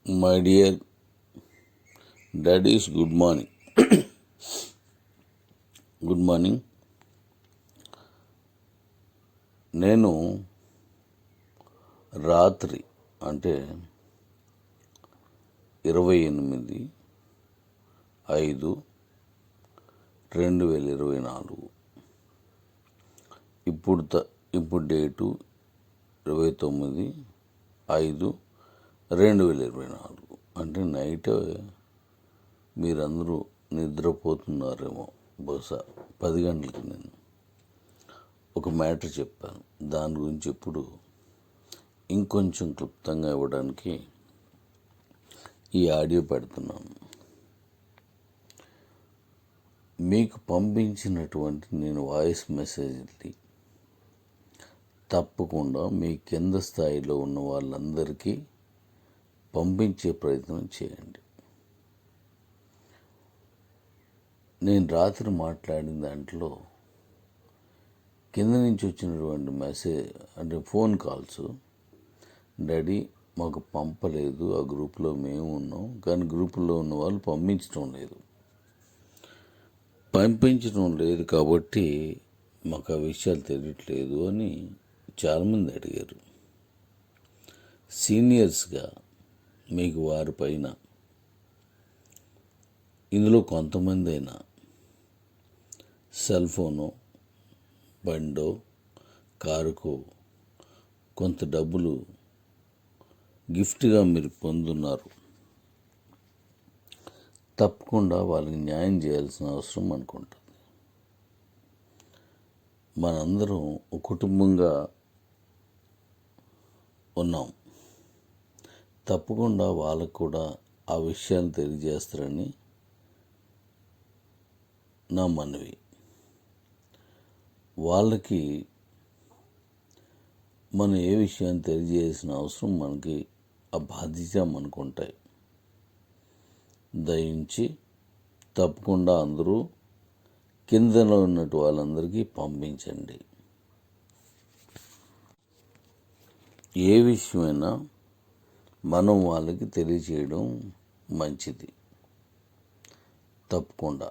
My dear daddies, good morning. Good morning. నేను రాత్రి అంటే 28/5/2024 ఇప్పుడు డేటు 29/5/2024 అంటే నైట్ మీరందరూ నిద్రపోతున్నారేమో. బహుశా 10 గంటలకి నేను ఒక మ్యాటర్ చెప్పాను. దాని గురించి ఇప్పుడు ఇంకొంచెం క్లుప్తంగా ఇవ్వడానికి ఈ ఆడియో పెడుతున్నాను. మీకు పంపించినటువంటి నేను వాయిస్ మెసేజ్ని తప్పకుండా మీ కింద స్థాయిలో ఉన్న వాళ్ళందరికీ పంపించే ప్రయత్నం చేయండి. నేను రాత్రి మాట్లాడిన దాంట్లో కింద నుంచి వచ్చినటువంటి మెసేజ్ అంటే ఫోన్ కాల్స్, డాడీ మాకు పంపలేదు, ఆ గ్రూప్లో మేము ఉన్నాం, కానీ గ్రూపులో ఉన్న వాళ్ళు పంపించడం లేదు కాబట్టి మాకు ఆ విషయాలు తెలియట్లేదు అని చాలామంది అడిగారు. సీనియర్స్గా మీకు వారి పైన ఇందులో కొంతమంది అయినా సెల్ ఫోను, బండో, కారుకో కొంత డబ్బులు గిఫ్ట్గా మీరు పొందున్నారు. తప్పకుండా వాళ్ళకి న్యాయం చేయాల్సిన అవసరం అనుకుంటుంది. మనందరం ఒక కుటుంబంగా ఉన్నాం. తప్పకుండా వాళ్ళకు కూడా ఆ విషయాన్ని తెలియజేస్తారని నా మనవి. వాళ్ళకి మనం ఏ విషయాన్ని తెలియజేయాల్సిన అవసరం మనకి, ఆ బాధ్యత మనకు ఉంటాయి. దయించి తప్పకుండా అందరూ కిందలో ఉన్నట్టు వాళ్ళందరికీ పంపించండి. ఏ విషయమైనా మనం వాళ్ళకి తెలియచేయడం మంచిది. తప్పకుండా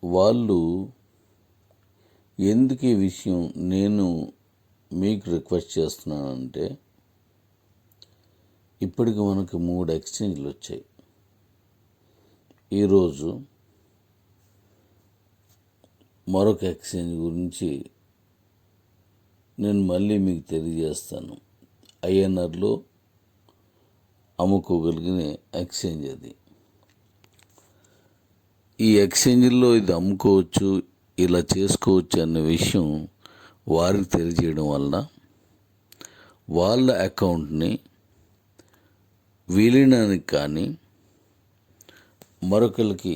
వాళ్ళు ఎందుకు ఈ విషయం నేను మీకు రిక్వెస్ట్ చేస్తున్నానంటే, ఇప్పటికి మనకి 3 ఎక్స్చేంజ్లు వచ్చాయి. ఈరోజు మరొక ఎక్స్చేంజ్ గురించి నేను మళ్ళీ మీకు తెలియజేస్తాను. ఐఎన్ఆర్లో అమ్ముకోగలిగిన ఎక్స్చేంజ్ అది. ఈ ఎక్స్చేంజ్లో ఇది అమ్ముకోవచ్చు, ఇలా చేసుకోవచ్చు అన్న విషయం వారికి తెలియజేయడం వల్ల వాళ్ళ అకౌంట్ని విలీనానికి కానీ మరొకరికి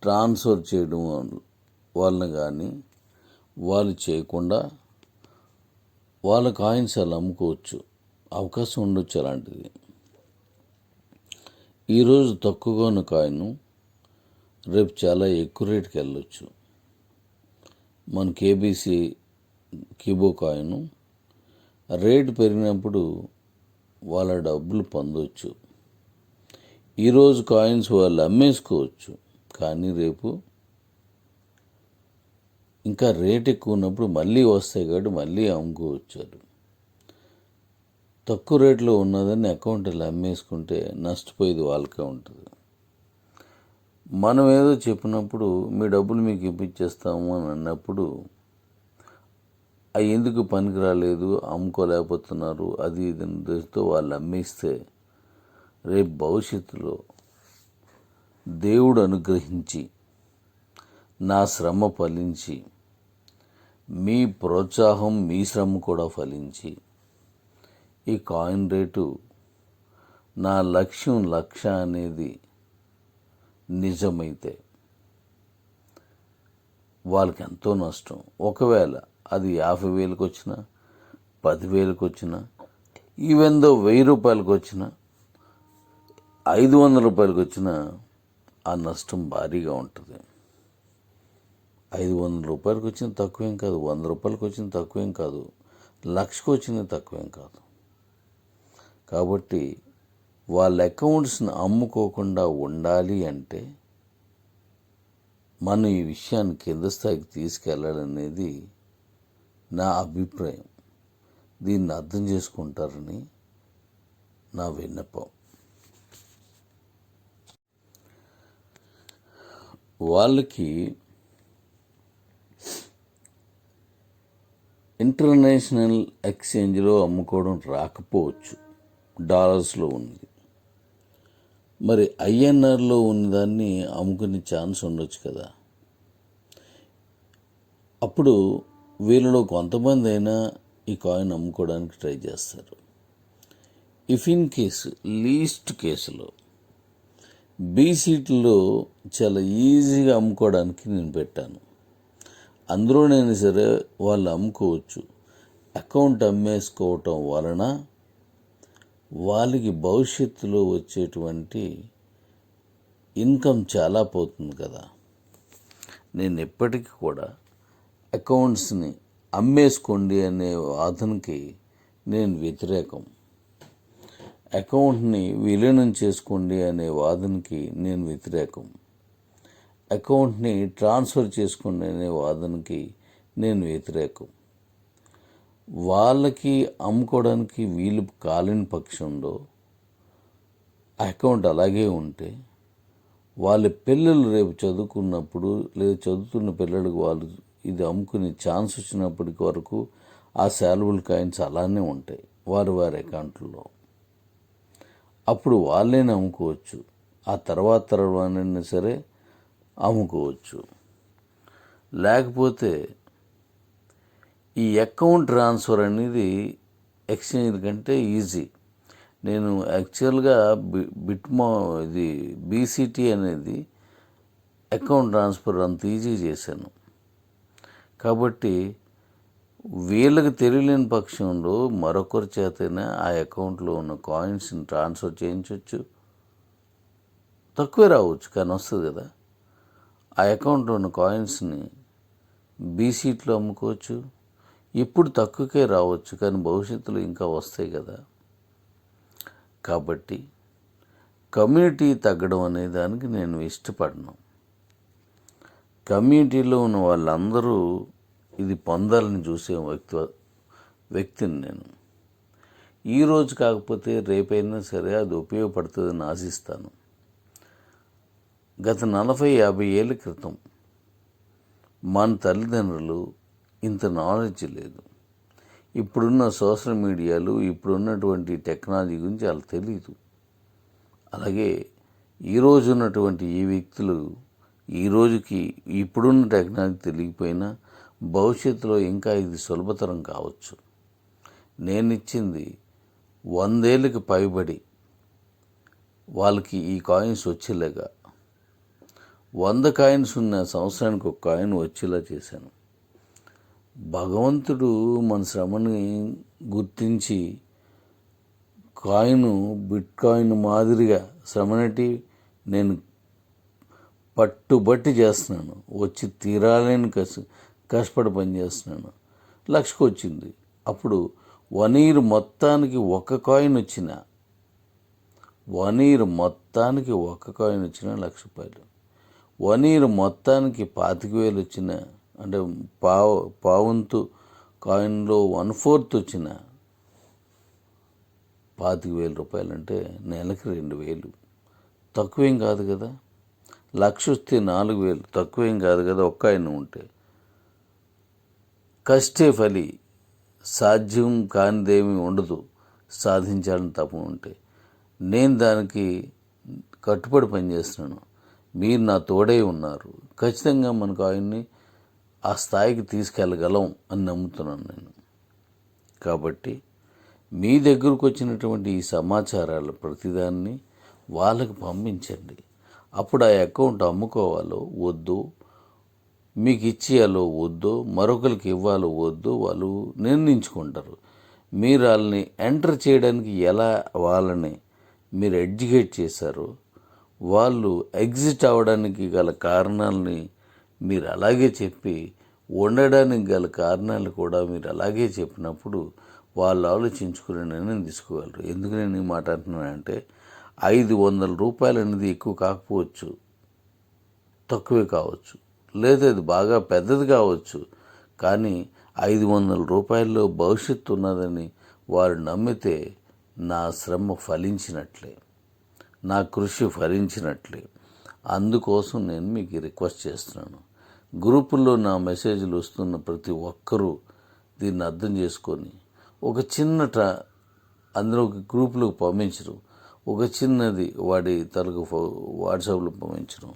ట్రాన్స్ఫర్ చేయడం వలన కానీ వాళ్ళు చేయకుండా వాళ్ళ కాయిన్స్ అలా అమ్ముకోవచ్చు, అవకాశం ఉండొచ్చు. అలాంటిది ఈరోజు తక్కువగా ఉన్న కాయిన్ రేపు చాలా ఎక్కువ రేటుకి వెళ్ళొచ్చు. మన కేబీసీ కిబో కాయిన్ రేటు పెరిగినప్పుడు వాళ్ళ డబ్బులు పొందవచ్చు. ఈరోజు కాయిన్స్ వాళ్ళు అమ్మేసుకోవచ్చు, కానీ రేపు ఇంకా రేట్ ఎక్కువ ఉన్నప్పుడు మళ్ళీ వస్తాయి కాబట్టి మళ్ళీ అమ్ముకోవచ్చు. తక్కువ రేట్లో ఉన్నదని అకౌంట్లో అమ్మేసుకుంటే నష్టపోయేది వాళ్ళకే ఉంటుంది. మనం ఏదో చెప్పినప్పుడు మీ డబ్బులు మీకు ఇప్పించేస్తాము అని అన్నప్పుడు అవి ఎందుకు పనికి రాలేదు, అమ్ముకోలేకపోతున్నారు, అది ఇది ఉద్దేశంతో వాళ్ళు అమ్మేస్తే రేపు భవిష్యత్తులో దేవుడు అనుగ్రహించి నా శ్రమ ఫలించి మీ ప్రోత్సాహం మీ శ్రమ కూడా ఫలించి ఈ కాయిన్ రేటు నా లక్ష అనేది నిజమైతే వాళ్ళకి ఎంతో నష్టం. ఒకవేళ అది 50,000కి వచ్చినా, 10,000కి వచ్చినా, ఈవెన్ దో 1,000 రూపాయలకు వచ్చినా, 500 రూపాయలకు వచ్చినా ఆ నష్టం భారీగా ఉంటుంది. 500 రూపాయలకు వచ్చిన తక్కువేం కాదు, 100 రూపాయలకు వచ్చిన తక్కువేం కాదు. లక్షకు వచ్చిన తక్కువేం కాదు. కాబట్టి వాళ్ళ అకౌంట్స్ని అమ్ముకోకుండా ఉండాలి అంటే మనం ఈ విషయాన్ని కింద స్థాయికి తీసుకెళ్ళాలనేది నా అభిప్రాయం. దీన్ని అర్థం చేసుకుంటారని నా విన్నపం. వాళ్ళకి ఇంటర్నేషనల్ ఎక్స్చేంజ్లో అమ్ముకోవడం రాకపోవచ్చు, డాలర్స్లో ఉంది. మరి ఐఎన్ఆర్లో ఉన్నదాన్ని అమ్ముకునే ఛాన్స్ ఉండొచ్చు కదా. అప్పుడు వీళ్ళలో కొంతమంది అయినా ఈ కాయిన్ అమ్ముకోవడానికి ట్రై చేస్తారు. ఇఫ్ ఇన్ కేసు లీస్ట్ కేసులో బీసీట్లో చాలా ఈజీగా అమ్ముకోవడానికి నేను పెట్టాను. అందులోనైనా సరే వాళ్ళు అమ్ముకోవచ్చు. అకౌంట్ అమ్మేసుకోవటం వలన వాళ్ళకి భవిష్యత్తులో వచ్చేటువంటి ఇన్కమ్ చాలా పోతుంది కదా. నేను ఎప్పటికీ కూడా అకౌంట్స్ని అమ్మేసుకోండి అనే వాదనకి నేను వ్యతిరేకం. అకౌంట్ని విలీనం చేసుకోండి అనే వాదనకి నేను వ్యతిరేకం. అకౌంట్ని ట్రాన్స్ఫర్ చేసుకోండి అనే వాదనకి నేను వ్యతిరేకం. వాళ్ళకి అమ్ముకోవడానికి వీలు కాలేని పక్షంలో అకౌంట్ అలాగే ఉంటే వాళ్ళ పిల్లలు రేపు చదువుకున్నప్పుడు లేదా చదువుతున్న పిల్లలకు వాళ్ళు ఇది అమ్ముకునే ఛాన్స్ వచ్చినప్పటికి వరకు ఆ శాలబుల్ కాయిన్స్ అలానే ఉంటాయి వారి అకౌంట్లో. అప్పుడు వాళ్ళైనా అమ్ముకోవచ్చు, ఆ తర్వాతైనా సరే అమ్ముకోవచ్చు. లేకపోతే ఈ అకౌంట్ ట్రాన్స్ఫర్ అనేది ఎక్స్చేంజ్ కంటే ఈజీ. నేను యాక్చువల్గా ఇది బీసీటీ అనేది అకౌంట్ ట్రాన్స్ఫర్ అంత ఈజీ చేశాను. కాబట్టి వీళ్ళకి తెలియలేని పక్షంలో మరొకరి చేతనే ఆ అకౌంట్లో ఉన్న కాయిన్స్ని ట్రాన్స్ఫర్ చేయించవచ్చు. తక్కువే రావచ్చు కానీ వస్తుంది కదా. ఆ అకౌంట్లో ఉన్న కాయిన్స్ని బీసీట్లో అమ్ముకోవచ్చు. ఇప్పుడు తక్కువకే రావచ్చు కానీ భవిష్యత్తులో ఇంకా వస్తాయి కదా. కాబట్టి కమ్యూనిటీ తగ్గడం అనే దానికి నేను ఇష్టపడను. కమ్యూనిటీలో ఉన్న వాళ్ళందరూ ఇది పొందాలని చూసే వ్యక్తిని నేను. ఈరోజు కాకపోతే రేపైనా సరే అది ఉపయోగపడుతుందని ఆశిస్తాను. గత 40-50 ఏళ్ళ క్రితం మన తల్లిదండ్రులు ఇంత నాలెడ్జ్ లేదు. ఇప్పుడున్న సోషల్ మీడియాలు, ఇప్పుడున్నటువంటి టెక్నాలజీ గురించి వాళ్ళకి తెలియదు. అలాగే ఈరోజు ఉన్నటువంటి ఈ వ్యక్తులు ఈ రోజుకి ఇప్పుడున్న టెక్నాలజీ తెలియకపోయినా భవిష్యత్తులో ఇంకా ఇది సులభతరం కావచ్చు. నేను ఇచ్చింది 100 ఏళ్ళకి పైబడి వాళ్ళకి ఈ కాయిన్స్ వచ్చేలాగా 100 కాయిన్స్ ఉన్న సంవత్సరానికి ఒక కాయిన్ వచ్చేలా చేశాను. భగవంతుడు మన శ్రమని గుర్తించి బిట్ కాయిన్ మాదిరిగా శ్రమనటి నేను పట్టుబట్టి చేస్తున్నాను. వచ్చి తీరాలని కష్టపడి పనిచేస్తున్నాను. లక్షకు వచ్చింది. అప్పుడు 1 ఇయర్ మొత్తానికి ఒక కాయిన్ వచ్చిన 1 ఇయర్ మొత్తానికి ఒక కాయిన్ వచ్చిన ₹1,00,000. 1 ఇయర్ మొత్తానికి 25,000 వచ్చిన, అంటే పావంతు కాయిన్లో 1/4 వచ్చిన ₹25,000 అంటే నెలకి 2,000. తక్కువేం కాదు కదా. 1,00,000 వస్తే 4,000 తక్కువేం కాదు కదా. ఒక్క కాయిన్ ఉంటే కష్టే ఫలి, సాధ్యం కానిదేమీ ఉండదు సాధించాలని తపన ఉంటే. నేను దానికి కట్టుబడి పనిచేస్తున్నాను. మీరు నా తోడే ఉన్నారు. ఖచ్చితంగా మన కాయిన్ని ఆ స్థాయికి తీసుకెళ్ళగలం అని నమ్ముతున్నాను నేను. కాబట్టి మీ దగ్గరకు వచ్చినటువంటి ఈ సమాచారాలు ప్రతిదాన్ని వాళ్ళకి పంపించండి. అప్పుడు ఆ అకౌంట్ అమ్ముకోవాలో వద్దో, మీకు ఇచ్చేయాలో వద్దో, మరొకరికి ఇవ్వాలో వద్దో వాళ్ళు నిర్ణయించుకుంటారు. మీరు వాళ్ళని ఎంటర్ చేయడానికి ఎలా వాళ్ళని మీరు ఎడ్యుకేట్ చేశారో, వాళ్ళు ఎగ్జిట్ అవ్వడానికి గల కారణాలని మీరు అలాగే చెప్పి ఉండడానికి గల కారణాలు కూడా మీరు అలాగే చెప్పినప్పుడు వాళ్ళు ఆలోచించుకునే నిర్ణయం తీసుకోగలరు. ఎందుకు నేను ఈ మాట అంటున్నానంటే, 500 రూపాయలు అనేది ఎక్కువ కాకపోవచ్చు, తక్కువే కావచ్చు, లేదా అది బాగా పెద్దది కావచ్చు. కానీ 500 రూపాయల్లో భవిష్యత్తు ఉన్నదని వారు నమ్మితే నా శ్రమ ఫలించినట్లే, నా కృషి ఫలించినట్లే. అందుకోసం నేను మీకు రిక్వెస్ట్ చేస్తున్నాను. గ్రూపుల్లో నా మెసేజ్లు వస్తున్న ప్రతి ఒక్కరూ దీన్ని అర్థం చేసుకొని ఒక అందులో ఒక గ్రూపులకు పంపించరు, ఒక చిన్నది వాడి తలకు వాట్సాప్లో పంపించడం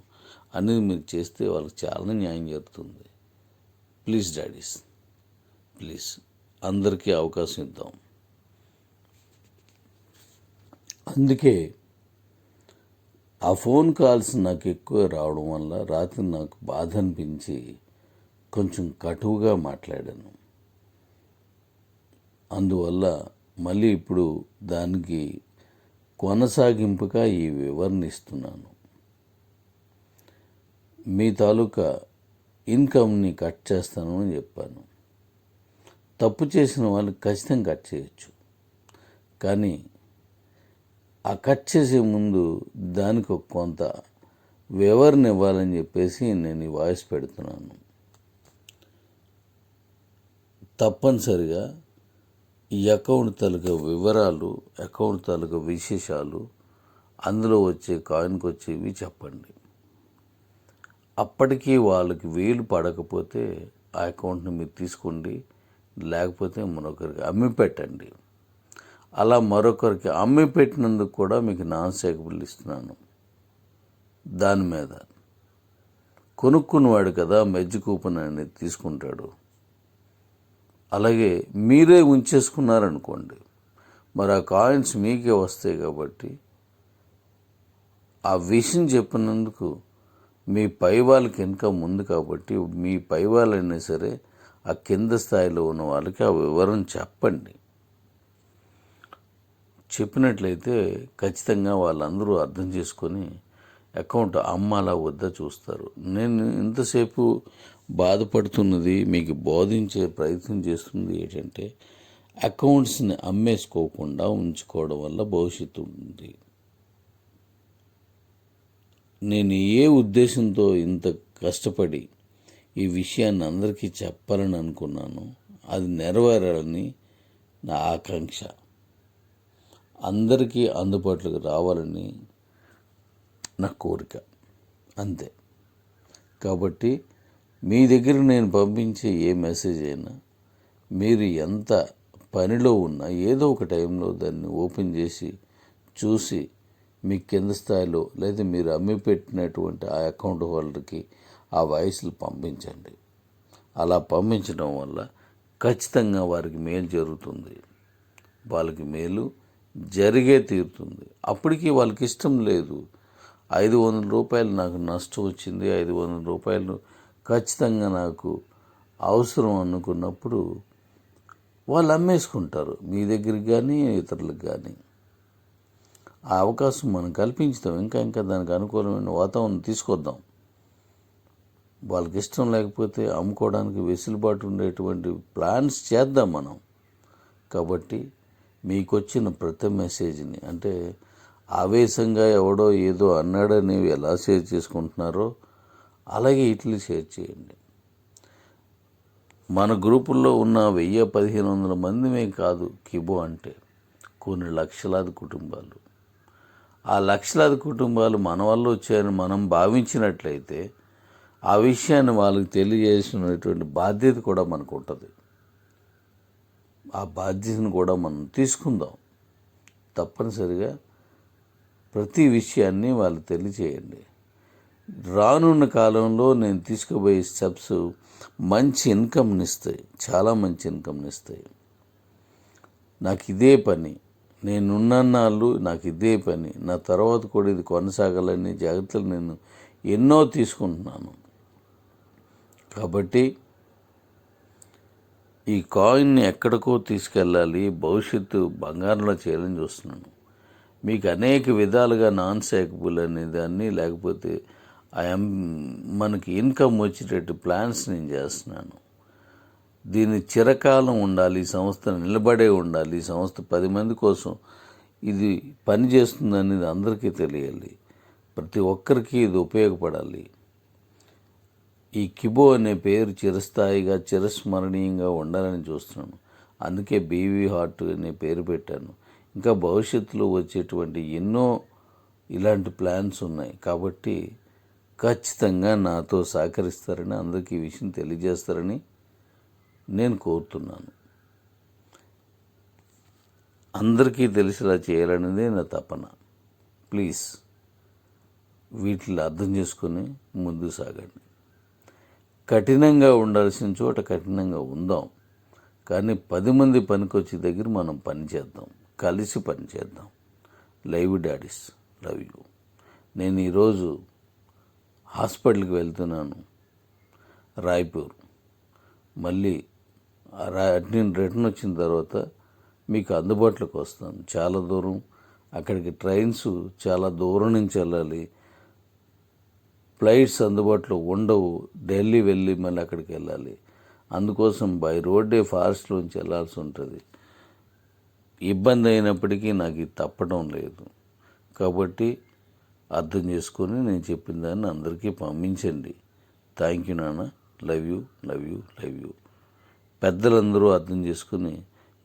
అనేది మీరు చేస్తే వాళ్ళకి చాలా న్యాయం జరుగుతుంది. ప్లీజ్ డాడీస్, ప్లీజ్ అందరికీ అవకాశం ఇద్దాం. అందుకే ఆ ఫోన్ కాల్స్ నాకు ఎక్కువ రావడం వల్ల రాత్రి నాకు బాధ అనిపించి కొంచెం కటువుగా మాట్లాడాను. అందువల్ల మళ్ళీ ఇప్పుడు దానికి కొనసాగింపుగా ఈ వివరణ ఇస్తున్నాను. మీ తాలూకా ఇన్కమ్ని కట్ చేస్తాను అని చెప్పాను. తప్పు చేసిన వాళ్ళు ఖచ్చితంగా కట్ చేయొచ్చు, కానీ ఆ కట్ చేసే ముందు దానికి కొంత వివరణ ఇవ్వాలని చెప్పేసి నేను ఈ వాయిస్ పెడుతున్నాను. తప్పనిసరిగా ఈ అకౌంట్ తాలూకా వివరాలు, అకౌంట్ తాలూకా విశేషాలు, అందులో వచ్చే కాయిన్కి వచ్చేవి చెప్పండి. అప్పటికీ వాళ్ళకి వీలు పడకపోతే ఆ అకౌంట్ని మీరు తీసుకోండి, లేకపోతే మరొకరికి అమ్మి పెట్టండి. అలా మరొకరికి అమ్మి పెట్టినందుకు కూడా మీకు నాన్ సేకబుల్ ఇస్తున్నాను. దాని మీద కొనుక్కున్నవాడు కదా మెజ్జి కూపన్ అనేది తీసుకుంటాడు. అలాగే మీరే ఉంచేసుకున్నారనుకోండి, మరి ఆ కాయిన్స్ మీకే వస్తాయి. కాబట్టి ఆ విషయం చెప్పినందుకు మీ పై వాళ్ళకి ఇన్కమ్ ఉంది కాబట్టి మీ పై వాళ్ళైనా సరే ఆ కింద స్థాయిలో ఉన్న వాళ్ళకి ఆ వివరం చెప్పండి. చెప్పినట్లయితే ఖచ్చితంగా వాళ్ళందరూ అర్థం చేసుకొని అకౌంట్ అమ్మాలా వద్దా చూస్తారు. నేను ఇంతసేపు బాధపడుతున్నది, మీకు బోధించే ప్రయత్నం చేస్తుంది ఏంటంటే, అకౌంట్స్ని అమ్మేసుకోకుండా ఉంచుకోవడం వల్ల భవిష్యత్తు ఉంది. నేను ఏ ఉద్దేశంతో ఇంత కష్టపడి ఈ విషయాన్ని అందరికీ చెప్పాలని అనుకున్నాను, అది నెరవేరాలని నా ఆకాంక్ష. అందరికీ అందుబాటులోకి రావాలని నా కోరిక, అంతే. కాబట్టి మీ దగ్గర నేను పంపించే ఏ మెసేజ్ అయినా మీరు ఎంత పనిలో ఉన్నా ఏదో ఒక టైంలో దాన్ని ఓపెన్ చేసి చూసి మీ కింద స్థాయిలో లేదా మీరు అమ్మి పెట్టినటువంటి ఆ అకౌంట్ హోల్డర్కి ఆ వాయిస్లు పంపించండి. అలా పంపించడం వల్ల ఖచ్చితంగా వారికి మేలు జరుగుతుంది, వాళ్ళకి మేలు జరిగే తీరుతుంది. అప్పటికి వాళ్ళకి ఇష్టం లేదు, 500 రూపాయలు నాకు నష్టం వచ్చింది, 500 రూపాయలు ఖచ్చితంగా నాకు అవసరం అనుకున్నప్పుడు వాళ్ళు అమ్మేసుకుంటారు, మీ దగ్గరికి కానీ ఇతరులకు కానీ. ఆ అవకాశం మనం కల్పించుతాం, ఇంకా దానికి అనుకూలమైన వాతావరణం తీసుకొద్దాం. వాళ్ళకి ఇష్టం లేకపోతే అమ్ముకోవడానికి వెసులుబాటు ఉండేటువంటి ప్లాన్స్ చేద్దాం మనం. కాబట్టి మీకు వచ్చిన ప్రతి మెసేజ్ని, అంటే ఆవేశంగా ఎవడో ఏదో అన్నాడని ఎలా షేర్ చేసుకుంటున్నారో అలాగే ఇట్లా షేర్ చేయండి. మన గ్రూపుల్లో ఉన్న 1000-1500 మందిమే కాదు కిబో అంటే, కొన్ని లక్షలాది కుటుంబాలు. ఆ లక్షలాది కుటుంబాలు మన వల్ల వచ్చాయని మనం భావించినట్లయితే ఆ విషయాన్ని వాళ్ళకి తెలియజేసినటువంటి బాధ్యత కూడా మనకు ఉంటుంది. ఆ బాధ్యతను కూడా మనం తీసుకుందాం. తప్పనిసరిగా ప్రతి విషయాన్ని వాళ్ళు తెలియచేయండి. రానున్న కాలంలో నేను తీసుకుపోయే స్టెప్స్ మంచి ఇన్కమ్ని ఇస్తాయి, చాలా మంచి ఇన్కమ్ని ఇస్తాయి. నాకు ఇదే పని, నేనున్నాళ్ళు నాకు ఇదే పని, నా తర్వాత కూడా ఇది కొనసాగాలని జాగ్రత్తలు నేను ఎన్నో తీసుకుంటున్నాను. కాబట్టి ఈ కాయిన్ని ఎక్కడికో తీసుకెళ్ళాలి, భవిష్యత్తు బంగారంలో చేయాలని చూస్తున్నాను. మీకు అనేక విధాలుగా నాన్ సేకబుల్ అనే దాన్ని, లేకపోతే మనకి ఇన్కమ్ వచ్చేటట్టు ప్లాన్స్ నేను చేస్తున్నాను. దీని చిరకాలం ఉండాలి, ఈ సంస్థ నిలబడే ఉండాలి, ఈ సంస్థ 10 మంది కోసం ఇది పనిచేస్తుంది అనేది అందరికీ తెలియాలి, ప్రతి ఒక్కరికి ఇది ఉపయోగపడాలి. ఈ కిబో అనే పేరు చిరస్థాయిగా చిరస్మరణీయంగా ఉండాలని చూస్తున్నాను. అందుకే బీవీ హార్ట్ అనే పేరు పెట్టాను. ఇంకా భవిష్యత్తులో వచ్చేటువంటి ఎన్నో ఇలాంటి ప్లాన్స్ ఉన్నాయి. కాబట్టి ఖచ్చితంగా నాతో సహకరిస్తారని, అందరికీ ఈ విషయం తెలియజేస్తారని నేను కోరుతున్నాను. అందరికీ తెలిసేలా చేయాలనేదే నా తపన. ప్లీజ్ వీటిని అర్థం చేసుకొని ముందుకు సాగండి. కఠినంగా ఉండాల్సిన చోట కఠినంగా ఉందాం, కానీ 10 మంది పనికొచ్చే దగ్గర మనం పని చేద్దాం, కలిసి పని చేద్దాం. Love daddies, love you. నేను ఈరోజు హాస్పిటల్కి వెళ్తున్నాను, రాయ్పూర్. మళ్ళీ నేను రిటర్న్ వచ్చిన తర్వాత మీకు అందుబాటులోకి వస్తాను. చాలా దూరం, అక్కడికి ట్రైన్స్ చాలా దూరం నుంచి వెళ్ళాలి, ఫ్లైట్స్ అందుబాటులో ఉండవు. ఢిల్లీ వెళ్ళి మళ్ళీ అక్కడికి వెళ్ళాలి. అందుకోసం బై రోడ్డే ఫారెస్ట్లోంచి వెళ్ళాల్సి ఉంటుంది. ఇబ్బంది అయినప్పటికీ నాకు ఇది తప్పడం లేదు. కాబట్టి అర్థం చేసుకొని నేను చెప్పిన దాన్ని అందరికీ పంపించండి. థ్యాంక్ యూ నాన్న. Love you, love you, love you. పెద్దలందరూ అర్థం చేసుకుని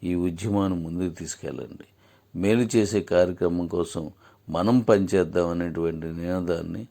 ఈ ఉద్యమాన్ని ముందుకు తీసుకెళ్ళండి. మేలు చేసే కార్యక్రమం కోసం మనం పనిచేద్దాం అనేటువంటి నినాదాన్ని